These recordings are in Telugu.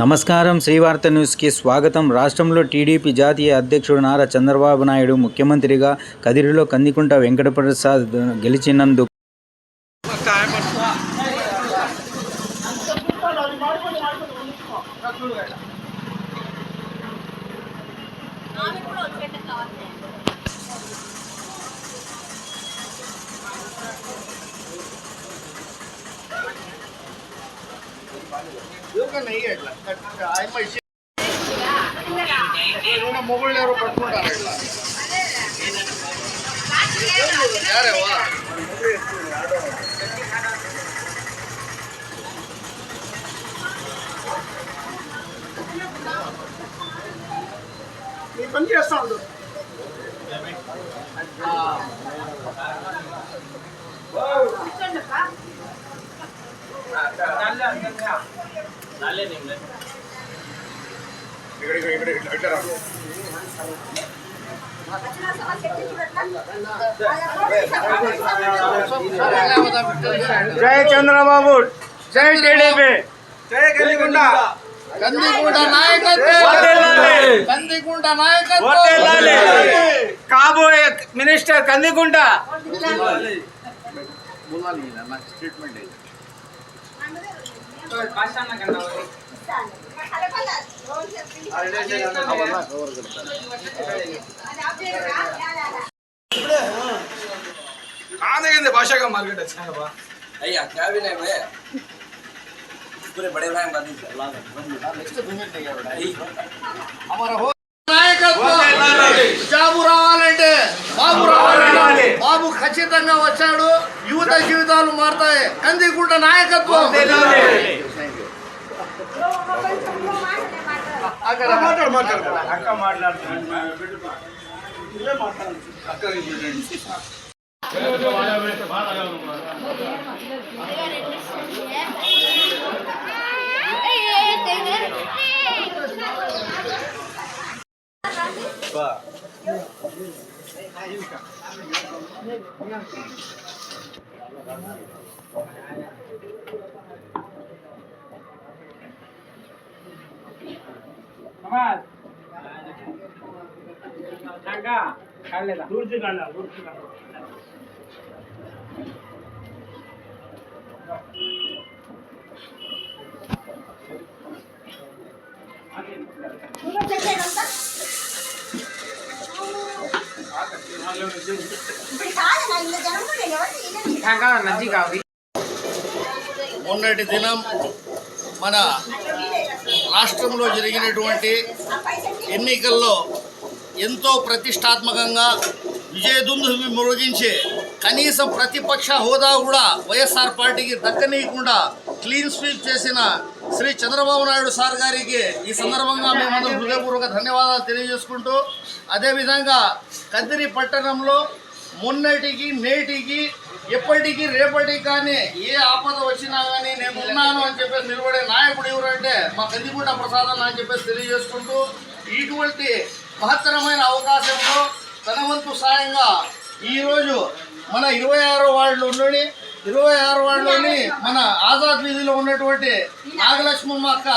నమస్కారం. శ్రీవార్త న్యూస్కి స్వాగతం. రాష్ట్రంలో టీడీపీ జాతీయ అధ్యక్షుడు నారా చంద్రబాబు నాయుడు ముఖ్యమంత్రిగా కదిరిలో కందికుంట వెంకటప్రసాద్ గెలిచినందుకు మొగుళ్ళు ఎవరు పట్టుకుంటారు ఇట్లా పని చేస్తా ఉండు. జై చంద్రబాబు, జై టీడీపీ, జై కందికుంట. కందికుంట నాయకత్వం, కందికుంట నాయకత్వం, కాబోయే మినిస్టర్ కందికుంట. స్టేట్మెంట్ कांदे भाषा का मार्केट अच्छा है बा अय्या क्या भी नहीं भाई पूरे बड़े भाई बात नेक्स्ट मिनट नहीं है हमारा हो నాయకత్వం జాబు రావాలంటే బాబు రావాలంటే బాబు ఖచ్చితంగా వచ్చాడు. యువత జీవితాలు మారుతాయి. కందికుంట నాయకత్వం. మొన్నటి దినం మన రాష్ట్రంలో జరిగినటువంటి ఎన్నికల్లో ఎంతో ప్రతిష్టాత్మకంగా విజయదుందుభి మ్రోగించే కనీసం ప్రతిపక్ష హోదా కూడా వైఎస్ఆర్ పార్టీకి దక్కనీయకుండా క్లీన్ స్వీప్ చేసిన శ్రీ చంద్రబాబు నాయుడు సార్ గారికి ఈ సందర్భంగా మేమందరం హృదయపూర్వక ధన్యవాదాలు తెలియజేసుకుంటూ, అదేవిధంగా కదిరి పట్టణంలో మొన్నటికి నేటికి ఎప్పటికీ రేపటికి కానీ ఏ ఆపద వచ్చినా కానీ నేను ఉన్నాను అని చెప్పేసి నిలబడే నాయకుడు ఎవరంటే మా కందికుంట ప్రసాద్ అని చెప్పేసి తెలియజేసుకుంటూ, ఇటువంటి మహత్తరమైన అవకాశంలో తన వంతు సాయంగా ఈరోజు మన 26వ వార్డులోని మన ఆజాద్ వీధిలో ఉన్నటువంటి నాగలక్ష్మమ్మ అక్క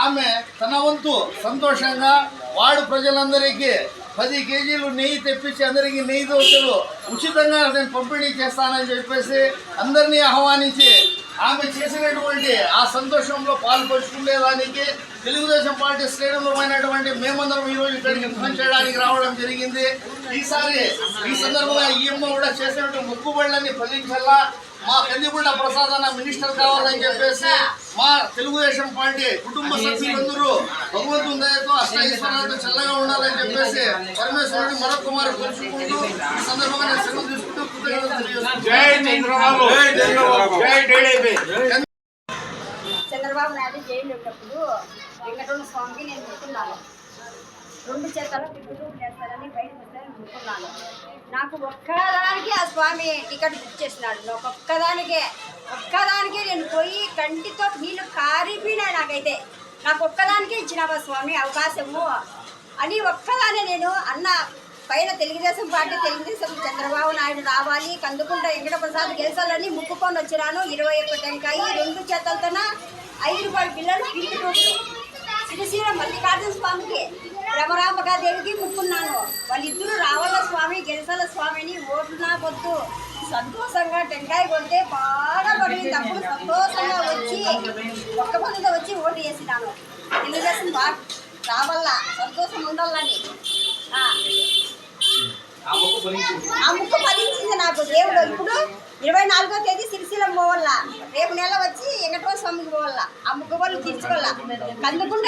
ఆమె తన వంతు సంతోషంగా వార్డు ప్రజలందరికీ 10 కేజీలు నెయ్యి తెప్పించి అందరికీ నెయ్యి దోశలు ఉచితంగా నేను పంపిణీ చేస్తానని చెప్పేసి అందరినీ ఆహ్వానించి ఆమె చేసినటువంటి ఆ సంతోషంలో పాల్పంచుకునేదానికి తెలుగుదేశం పార్టీ శ్రేణులు అయినటువంటి మేమందరం ఈరోజు ఇక్కడికి యుద్ధం చేయడానికి రావడం జరిగింది. ఈసారి ఈ సందర్భంగా ఈఎమ్మ కూడా చేసినటువంటి మొక్కుబడులన్నీ ఫలించాలా, మా కందికుంట ప్రసాద్ అన్న మినిస్టర్ కావాలని చెప్పేసి మా తెలుగుదేశం పార్టీ కుటుంబ సభ్యులందరూ భగవంతుని దయతో అష్టైశ్వర్యాలతో చల్లగా ఉండాలని చెప్పేసి పరమేశ్వరుడిని మరొక కుమారు కొలుచుకుంటూ ఈ సందర్భంగా నేను సెలవు తీసుకుంటూ కృతజ్ఞతలు తెలియజేస్తున్నాను. చంద్రబాబు నాయుడు జైలు ఉన్నప్పుడు వెంకటరమణ స్వామికి నేను మొక్కున్నాను. 2 చేతల్లో టికెట్ చేస్తారని బయటకు వస్తారని మొక్కున్నాను. నాకు ఒక్కదానికి ఆ స్వామి టికెట్ బుక్ చేసినాడు. నాకు ఒక్కదానికే నేను పోయి కంటితో నీళ్ళు కారిపోయినాయి. నాకు ఒక్కదానికే ఇచ్చినావా స్వామి అవకాశము అని ఒక్కదానే నేను అన్న పైన తెలుగుదేశం పార్టీ చంద్రబాబు నాయుడు రావాలి, కందుకుంట వెంకటప్రసాద్ గెలిచాలని ముక్కుకొని వచ్చినాను. 21 టెంకాయ 2 చేతులతోన 5 రూపాయల పిల్లలు పిండి శ్రీశీల మల్లికార్జున స్వామికి భ్రమరాంబకాదేవికి ముక్కున్నాను. వాళ్ళిద్దరూ రావల్ల స్వామి గెలిసల స్వామిని ఓట్లు నా పొద్దు సంతోషంగా టెంకాయ కొడితే బాగా పడింది. అప్పుడు సంతోషంగా వచ్చి ఒక్క పొద్దుతో వచ్చి ఓటు వేసినాను. తెలుగుదేశం బాగా రావల్ల సంతోషం ఉండాలని. ఆ ముక్కు ఫలించింది నాకు దేవుడు. ఇప్పుడు 24వ తేదీ శ్రీశైలం పోవాల, రేపు నెల వచ్చి వెంకటేశ్వర స్వామికి పోవాల. ఆ ముక్కు వాళ్ళు తీర్చుకోవాల. కందుకుంట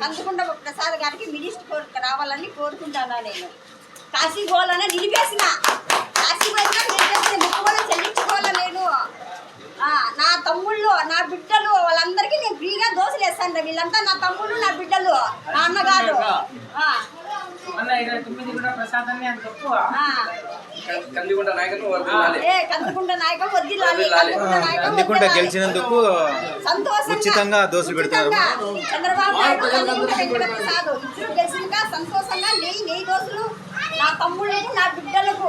కందుకుంట ప్రసాద్ గారికి మినిస్టర్ రావాలని కోరుకుంటాను. నేను కాశీ పోవాలన్నా నిలిపేసిన, కాశీ పోయినా నిలిపేసిన, ముక్కు వాళ్ళు చెల్లించుకోవాలా. నేను నా తమ్ముళ్ళు నా బిడ్డలు వాళ్ళందరికీ నేను ఫ్రీగా దోశలు వేస్తాను. వీళ్ళంతా నా తమ్ముళ్ళు నా బిడ్డలు నా అన్నగారు. కందికుంట నాయకులు కందికుంట గెలిచినందుకు ఉచితంగా దోశలు పెడతారు. చంద్రబాబు నాయుడు వెంకటప్రసాద్ ఇద్దరు గెలిచినాక సంతోషంగా నెయ్యి దోశలు నా తమ్ముళ్ళకు నా బిడ్డలకు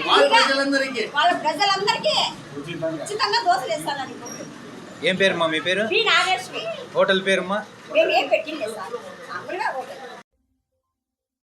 వాళ్ళ ప్రజలందరికీ ఉచితంగా దోశలు వేస్తానని. ఏం పేరుమా మీ పేరు? నాగేశ్వరి. హోటల్ పేరుమా? మేము ఏం పెట్టింది సార్, మామూలుగా